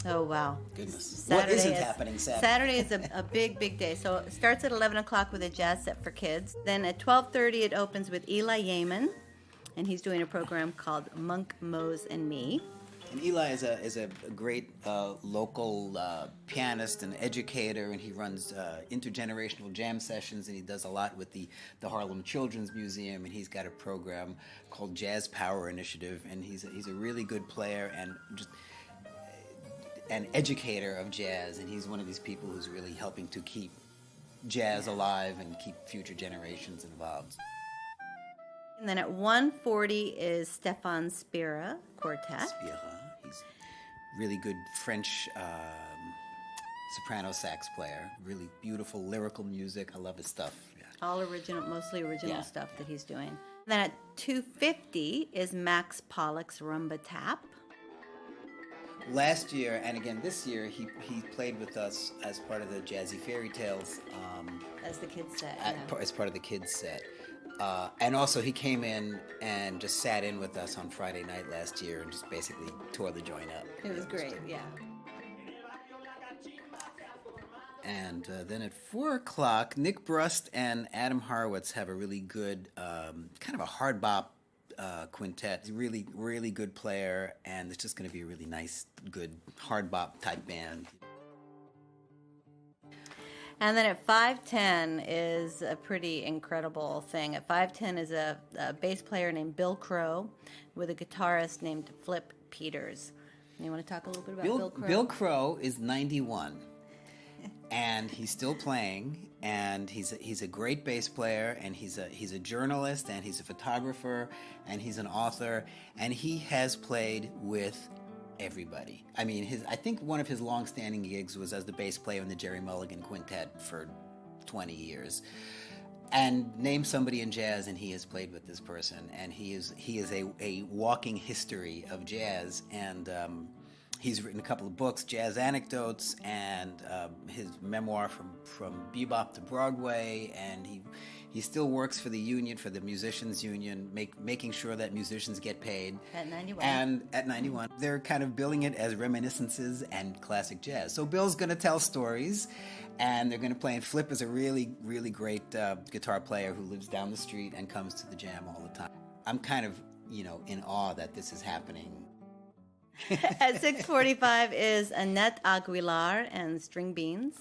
Oh, wow. Goodness. Saturday What isn't happening Saturday? Saturday is a big, big day. So it starts at 11 o'clock with a jazz set for kids. Then at 12:30 it opens with Eli Yeaman, and he's doing a program called Monk, Mose, and Me. And Eli is a great local pianist and educator, and he runs intergenerational jam sessions, and he does a lot with the Harlem Children's Museum, and he's got a program called Jazz Power Initiative, and he's a really good player and just an educator of jazz, and he's one of these people who's really helping to keep jazz alive and keep future generations involved. And then at 1:40 is Stefan Spira Quartet. Spira, he's really good French soprano sax player. Really beautiful lyrical music. I love his stuff. Yeah. All original, mostly original stuff that he's doing. Then at 2:50 is Max Pollock's Rumba Tap. Last year, and again this year, he played with us as part of the Jazzy Fairy Tales. As the kids set. As part of the kids set. And also he came in and just sat in with us on Friday night last year and just basically tore the joint up. It was great, yeah. And then at 4 o'clock, Nick Brust and Adam Harwitz have a really good kind of a hard bop quintet. He's a really, really good player, and it's just going to be a really nice, good hard bop type band. And then at 5:10 is a pretty incredible thing. At 5:10 is a bass player named Bill Crow with a guitarist named Flip Peters. You want to talk a little bit about Bill Crow? Bill Crow is 91, and he's still playing, and he's a great bass player, and he's a journalist, and he's a photographer, and he's an author, and he has played with everybody. I mean, I think one of his long-standing gigs was as the bass player in the Jerry Mulligan Quintet for 20 years. And name somebody in jazz, and he has played with this person, and he is a walking history of jazz. And he's written a couple of books, Jazz Anecdotes, and his memoir from Bebop to Broadway, and he still works for the union, for the musicians union, making sure that musicians get paid. At 91. And at 91, they're kind of billing it as reminiscences and classic jazz. So Bill's going to tell stories, and they're going to play. And Flip is a really, really great guitar player who lives down the street and comes to the jam all the time. I'm kind of, in awe that this is happening. At 6:45 is Annette Aguilar and String Beans.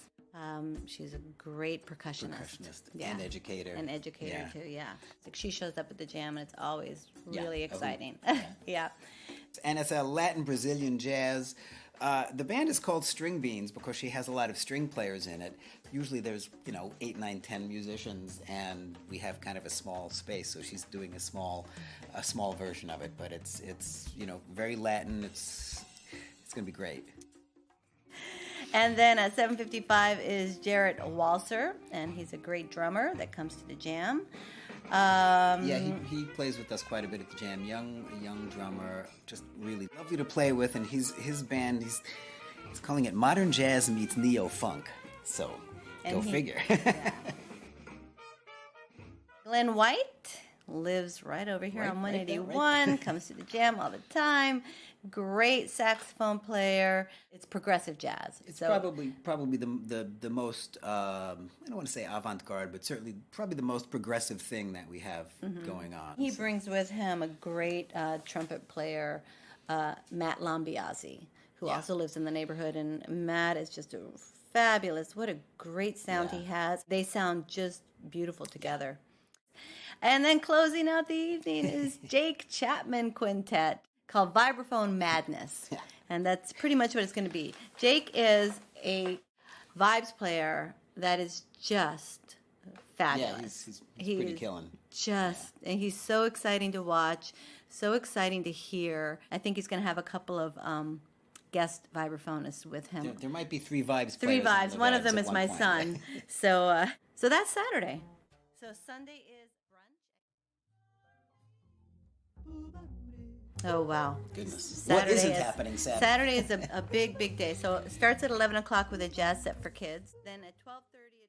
She's a great percussionist. And educator. An educator too, yeah. Like she shows up at the jam and it's always really exciting. Yeah. Yeah. And it's a Latin Brazilian jazz. The band is called String Beans because she has a lot of string players in it. Usually there's, 8, 9, 10 musicians, and we have kind of a small space, so she's doing a small version of it. But it's very Latin. It's going to be great. And then at 7:55 is Jarrett Walser, and he's a great drummer that comes to the jam. He plays with us quite a bit at the jam. A young drummer, just really lovely to play with. And his band, he's calling it Modern Jazz Meets Neo Funk. So go figure. Yeah. Glenn White lives right over here on 181. Comes to the jam all the time. Great saxophone player. It's progressive jazz. It's probably the most I don't want to say avant-garde, but certainly probably the most progressive thing that we have going on. He brings with him a great trumpet player, Matt Lambiase, who also lives in the neighborhood. And Matt is just fabulous. What a great sound he has. They sound just beautiful together. And then closing out the evening is Jake Chapman Quintet, called Vibraphone Madness. Yeah. And that's pretty much what it's going to be. Jake is a vibes player that is just fabulous. Yeah, he's pretty killing. And he's so exciting to watch, so exciting to hear. I think he's going to have a couple of guest vibraphonists with him. There might be 3 vibes players. 3 vibes. One of them is my son. So that's Saturday. So Sunday is brunch. Oh, wow. Goodness. Saturday what isn't happening Saturday? Saturday is a big, big day. So it starts at 11 o'clock with a jazz set for kids. Then at 12:30...